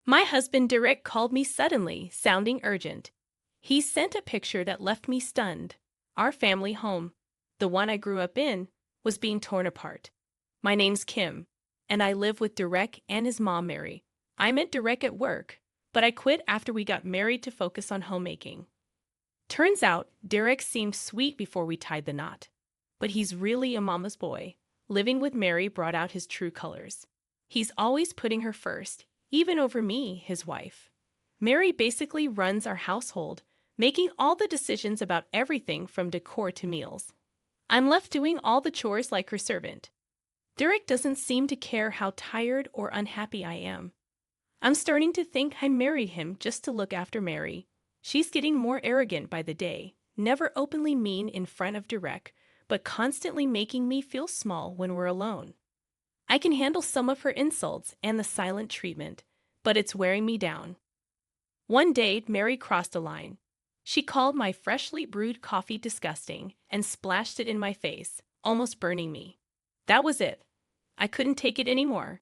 My husband Derek called me suddenly, sounding urgent. He sent a picture that left me stunned. Our family home, the one I grew up in, was being torn apart. My name's Kim, and I live with Derek and his mom Mary. I met Derek at work, but I quit after we got married to focus on homemaking. Turns out, Derek seemed sweet before we tied the knot. But he's really a mama's boy. Living with Mary brought out his true colors. He's always putting her first, even over me, his wife. Mary basically runs our household, making all the decisions about everything from decor to meals. I'm left doing all the chores like her servant. Derek doesn't seem to care how tired or unhappy I am. I'm starting to think I married him just to look after Mary. She's getting more arrogant by the day, never openly mean in front of Derek, but constantly making me feel small when we're alone. I can handle some of her insults and the silent treatment, but it's wearing me down. One day, Mary crossed a line. She called my freshly brewed coffee disgusting and splashed it in my face, almost burning me. That was it. I couldn't take it anymore.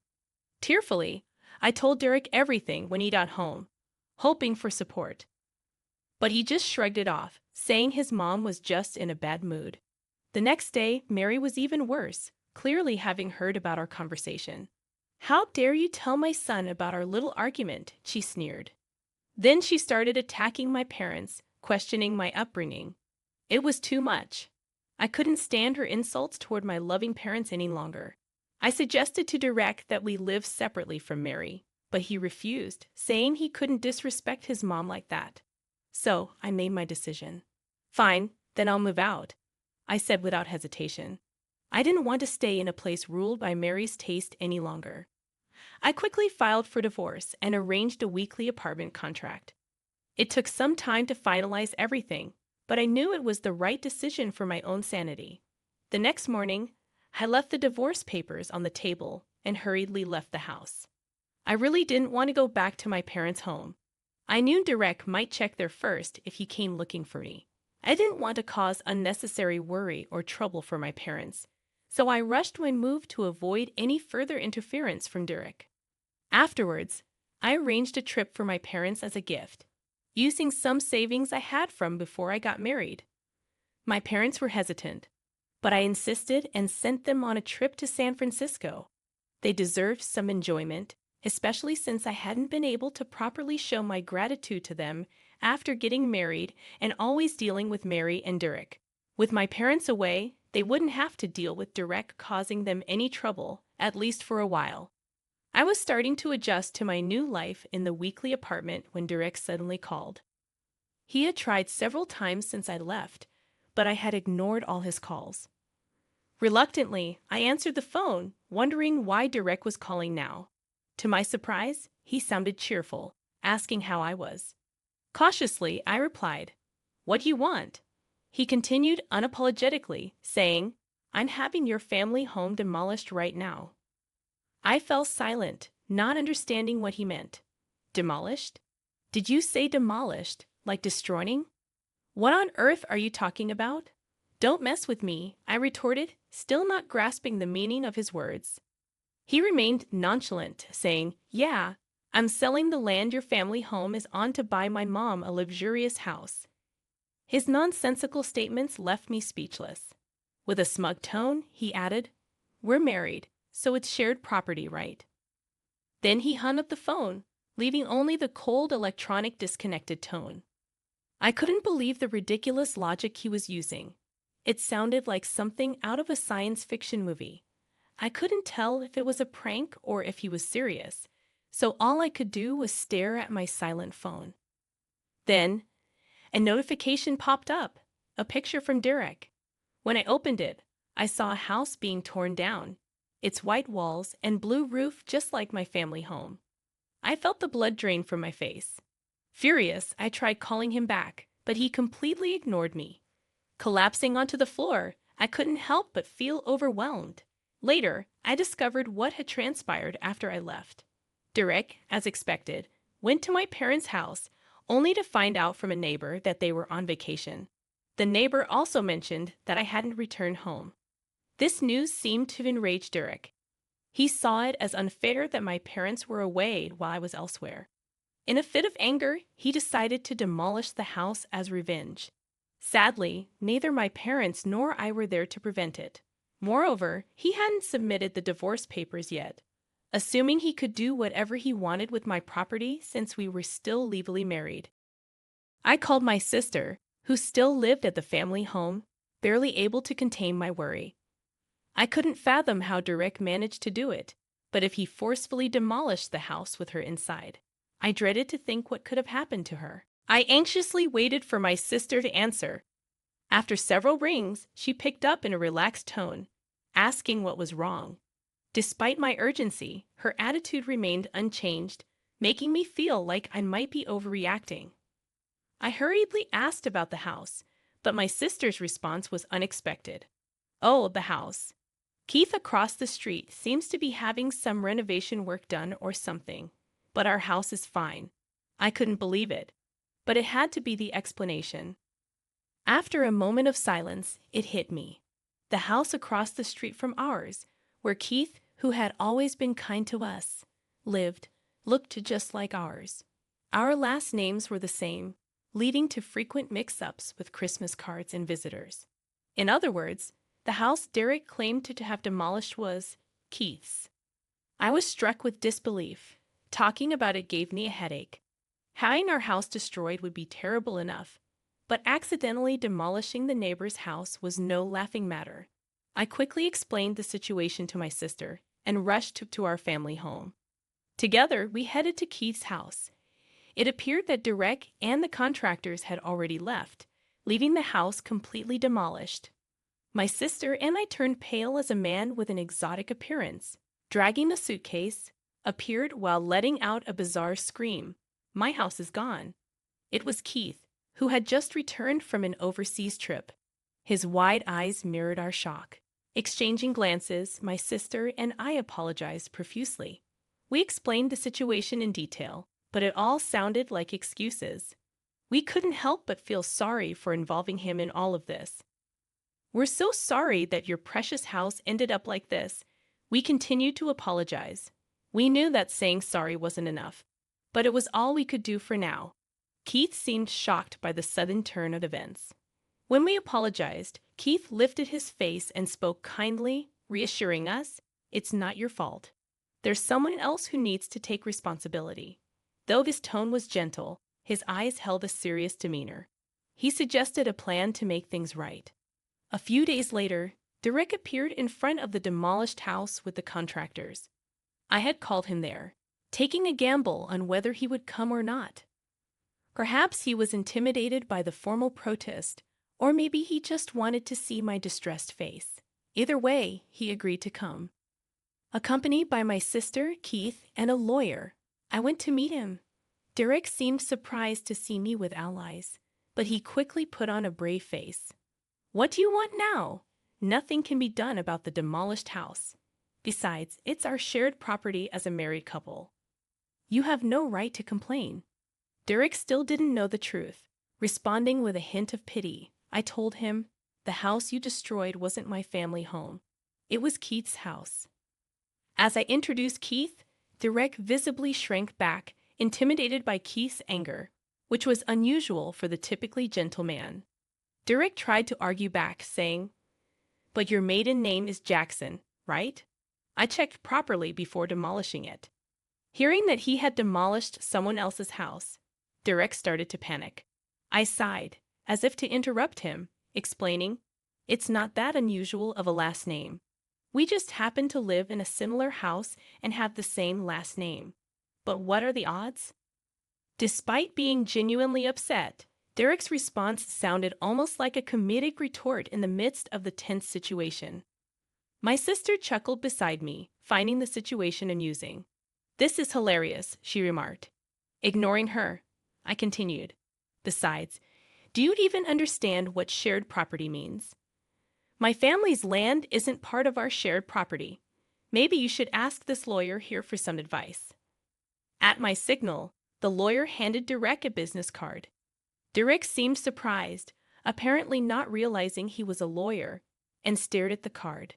Tearfully, I told Derek everything when he got home, hoping for support. But he just shrugged it off, saying his mom was just in a bad mood. The next day, Mary was even worse, clearly having heard about our conversation. "How dare you tell my son about our little argument?" she sneered. Then she started attacking my parents, questioning my upbringing. It was too much. I couldn't stand her insults toward my loving parents any longer. I suggested to Derek that we live separately from Mary, but he refused, saying he couldn't disrespect his mom like that. So I made my decision. "Fine, then I'll move out," I said without hesitation. I didn't want to stay in a place ruled by Mary's taste any longer. I quickly filed for divorce and arranged a weekly apartment contract. It took some time to finalize everything, but I knew it was the right decision for my own sanity. The next morning, I left the divorce papers on the table and hurriedly left the house. I really didn't want to go back to my parents' home. I knew Derek might check there first if he came looking for me. I didn't want to cause unnecessary worry or trouble for my parents, so I rushed my move to avoid any further interference from Derek. Afterwards, I arranged a trip for my parents as a gift, using some savings I had from before I got married. My parents were hesitant, but I insisted and sent them on a trip to San Francisco. They deserved some enjoyment, especially since I hadn't been able to properly show my gratitude to them after getting married and always dealing with Mary and Derek. With my parents away, they wouldn't have to deal with Derek causing them any trouble, at least for a while. I was starting to adjust to my new life in the weekly apartment when Derek suddenly called. He had tried several times since I left, but I had ignored all his calls. Reluctantly, I answered the phone, wondering why Derek was calling now. To my surprise, he sounded cheerful, asking how I was. Cautiously, I replied, "What do you want?" He continued unapologetically, saying, "I'm having your family home demolished right now." I fell silent, not understanding what he meant. Demolished? Did you say demolished, like destroying? What on earth are you talking about? "Don't mess with me," I retorted, still not grasping the meaning of his words. He remained nonchalant, saying, "Yeah, I'm selling the land your family home is on to buy my mom a luxurious house." His nonsensical statements left me speechless. With a smug tone, he added, "We're married, so it's shared property, right?" Then he hung up the phone, leaving only the cold electronic disconnected tone. I couldn't believe the ridiculous logic he was using. It sounded like something out of a science fiction movie. I couldn't tell if it was a prank or if he was serious, so all I could do was stare at my silent phone. Then, a notification popped up, a picture from Derek. When I opened it, I saw a house being torn down, its white walls and blue roof just like my family home. I felt the blood drain from my face. Furious, I tried calling him back, but he completely ignored me. Collapsing onto the floor, I couldn't help but feel overwhelmed. Later, I discovered what had transpired after I left. Derek, as expected, went to my parents' house, only to find out from a neighbor that they were on vacation. The neighbor also mentioned that I hadn't returned home. This news seemed to enrage Derek. He saw it as unfair that my parents were away while I was elsewhere. In a fit of anger, he decided to demolish the house as revenge. Sadly, neither my parents nor I were there to prevent it. Moreover, he hadn't submitted the divorce papers yet, assuming he could do whatever he wanted with my property since we were still legally married. I called my sister, who still lived at the family home, barely able to contain my worry. I couldn't fathom how Derek managed to do it, but if he forcefully demolished the house with her inside, I dreaded to think what could have happened to her. I anxiously waited for my sister to answer. After several rings, she picked up in a relaxed tone, asking what was wrong. Despite my urgency, her attitude remained unchanged, making me feel like I might be overreacting. I hurriedly asked about the house, but my sister's response was unexpected. "Oh, the house. Keith across the street seems to be having some renovation work done or something, but our house is fine." I couldn't believe it, but it had to be the explanation. After a moment of silence, it hit me. The house across the street from ours, where Keith, who had always been kind to us, lived, looked just like ours. Our last names were the same, leading to frequent mix-ups with Christmas cards and visitors. In other words, the house Derek claimed to have demolished was Keith's. I was struck with disbelief. Talking about it gave me a headache. Having our house destroyed would be terrible enough, but accidentally demolishing the neighbor's house was no laughing matter. I quickly explained the situation to my sister and rushed to our family home. Together, we headed to Keith's house. It appeared that Derek and the contractors had already left, leaving the house completely demolished. My sister and I turned pale as a man with an exotic appearance, dragging a suitcase, appeared while letting out a bizarre scream. "My house is gone." It was Keith, who had just returned from an overseas trip. His wide eyes mirrored our shock. Exchanging glances, my sister and I apologized profusely. We explained the situation in detail, but it all sounded like excuses. We couldn't help but feel sorry for involving him in all of this. "We're so sorry that your precious house ended up like this." We continued to apologize. We knew that saying sorry wasn't enough, but it was all we could do for now. Keith seemed shocked by the sudden turn of events. When we apologized, Keith lifted his face and spoke kindly, reassuring us, "It's not your fault. There's someone else who needs to take responsibility." Though his tone was gentle, his eyes held a serious demeanor. He suggested a plan to make things right. A few days later, Derek appeared in front of the demolished house with the contractors. I had called him there, taking a gamble on whether he would come or not. Perhaps he was intimidated by the formal protest, or maybe he just wanted to see my distressed face. Either way, he agreed to come. Accompanied by my sister, Keith, and a lawyer, I went to meet him. Derek seemed surprised to see me with allies, but he quickly put on a brave face. "What do you want now? Nothing can be done about the demolished house. Besides, it's our shared property as a married couple. You have no right to complain." Derek still didn't know the truth. Responding with a hint of pity, I told him, "The house you destroyed wasn't my family home. It was Keith's house." As I introduced Keith, Derek visibly shrank back, intimidated by Keith's anger, which was unusual for the typically gentle man. Derek tried to argue back, saying, "But your maiden name is Jackson, right? I checked properly before demolishing it." Hearing that he had demolished someone else's house, Derek started to panic. I sighed, as if to interrupt him, explaining, "It's not that unusual of a last name. We just happen to live in a similar house and have the same last name. But what are the odds?" Despite being genuinely upset, Derek's response sounded almost like a comedic retort in the midst of the tense situation. My sister chuckled beside me, finding the situation amusing. "This is hilarious," she remarked. Ignoring her, I continued, "Besides, do you even understand what shared property means? My family's land isn't part of our shared property. Maybe you should ask this lawyer here for some advice." At my signal, the lawyer handed Derek a business card. Derek seemed surprised, apparently not realizing he was a lawyer, and stared at the card.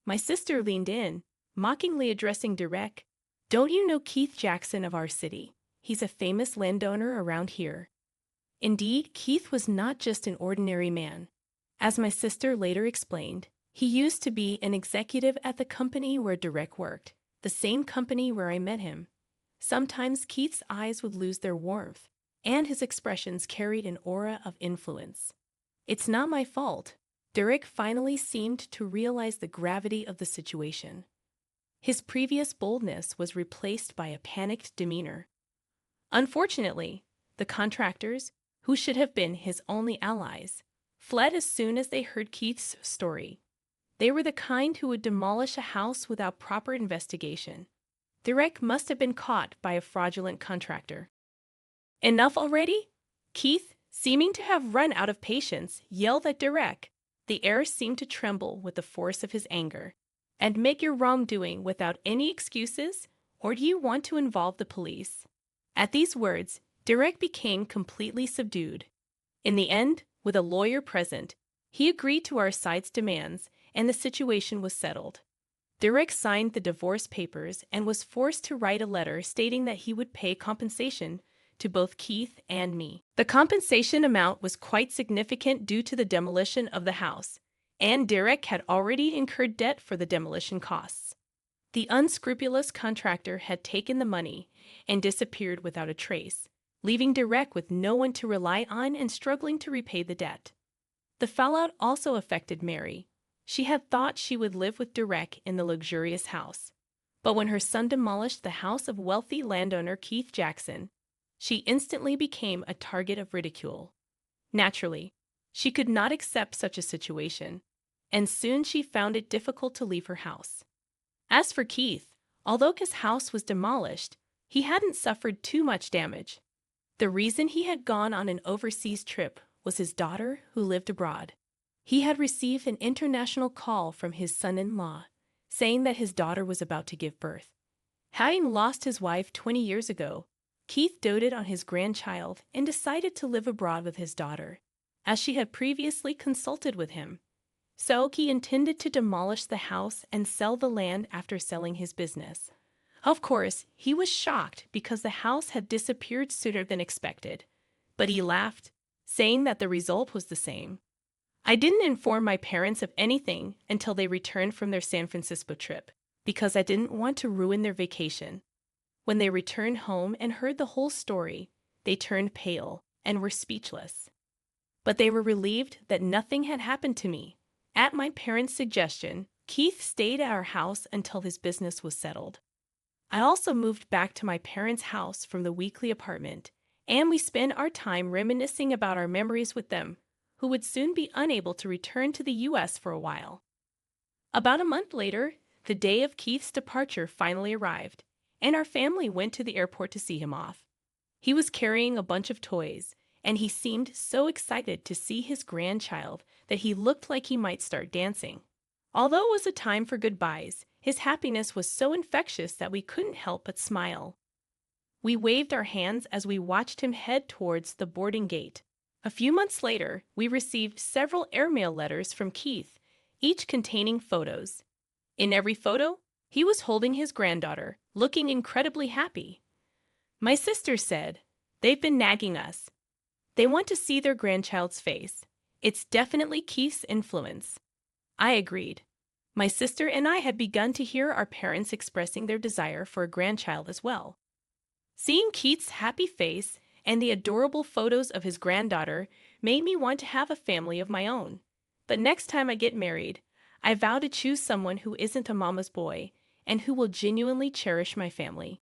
My sister leaned in, mockingly addressing Derek, "Don't you know Keith Jackson of our city? he's a famous landowner around here. Indeed, Keith was not just an ordinary man. As my sister later explained, he used to be an executive at the company where Derek worked, the same company where I met him. Sometimes Keith's eyes would lose their warmth, and his expressions carried an aura of influence. It's not my fault. Derek finally seemed to realize the gravity of the situation. His previous boldness was replaced by a panicked demeanor. Unfortunately, the contractors, who should have been his only allies, fled as soon as they heard Keith's story. They were the kind who would demolish a house without proper investigation. Derek must have been caught by a fraudulent contractor. Enough already? Keith, seeming to have run out of patience, yelled at Derek. The air seemed to tremble with the force of his anger. And make your wrongdoing without any excuses, or do you want to involve the police? At these words, Derek became completely subdued. In the end, with a lawyer present, he agreed to our side's demands, and the situation was settled. Derek signed the divorce papers and was forced to write a letter stating that he would pay compensation to both Keith and me. The compensation amount was quite significant due to the demolition of the house, and Derek had already incurred debt for the demolition costs. The unscrupulous contractor had taken the money and disappeared without a trace, leaving Derek with no one to rely on and struggling to repay the debt. The fallout also affected Mary. She had thought she would live with Derek in the luxurious house. But when her son demolished the house of wealthy landowner Keith Jackson, she instantly became a target of ridicule. Naturally, she could not accept such a situation, and soon she found it difficult to leave her house. As for Keith, although his house was demolished, he hadn't suffered too much damage. The reason he had gone on an overseas trip was his daughter who lived abroad. He had received an international call from his son-in-law, saying that his daughter was about to give birth. Having lost his wife 20 years ago, Keith doted on his grandchild and decided to live abroad with his daughter, as she had previously consulted with him. So he intended to demolish the house and sell the land after selling his business. Of course, he was shocked because the house had disappeared sooner than expected, but he laughed, saying that the result was the same. I didn't inform my parents of anything until they returned from their San Francisco trip, because I didn't want to ruin their vacation. When they returned home and heard the whole story, they turned pale and were speechless. But they were relieved that nothing had happened to me. At my parents' suggestion, Keith stayed at our house until his business was settled. I also moved back to my parents' house from the weekly apartment, and we spent our time reminiscing about our memories with them, who would soon be unable to return to the U.S. for a while. About a month later, the day of Keith's departure finally arrived, and our family went to the airport to see him off. He was carrying a bunch of toys, and he seemed so excited to see his grandchild that he looked like he might start dancing. Although it was a time for goodbyes, his happiness was so infectious that we couldn't help but smile. We waved our hands as we watched him head towards the boarding gate. A few months later, we received several airmail letters from Keith, each containing photos. In every photo, he was holding his granddaughter, looking incredibly happy. My sister said, "They've been nagging us. They want to see their grandchild's face. It's definitely Keith's influence." I agreed. My sister and I had begun to hear our parents expressing their desire for a grandchild as well. Seeing Keith's happy face and the adorable photos of his granddaughter made me want to have a family of my own. But next time I get married, I vow to choose someone who isn't a mama's boy and who will genuinely cherish my family.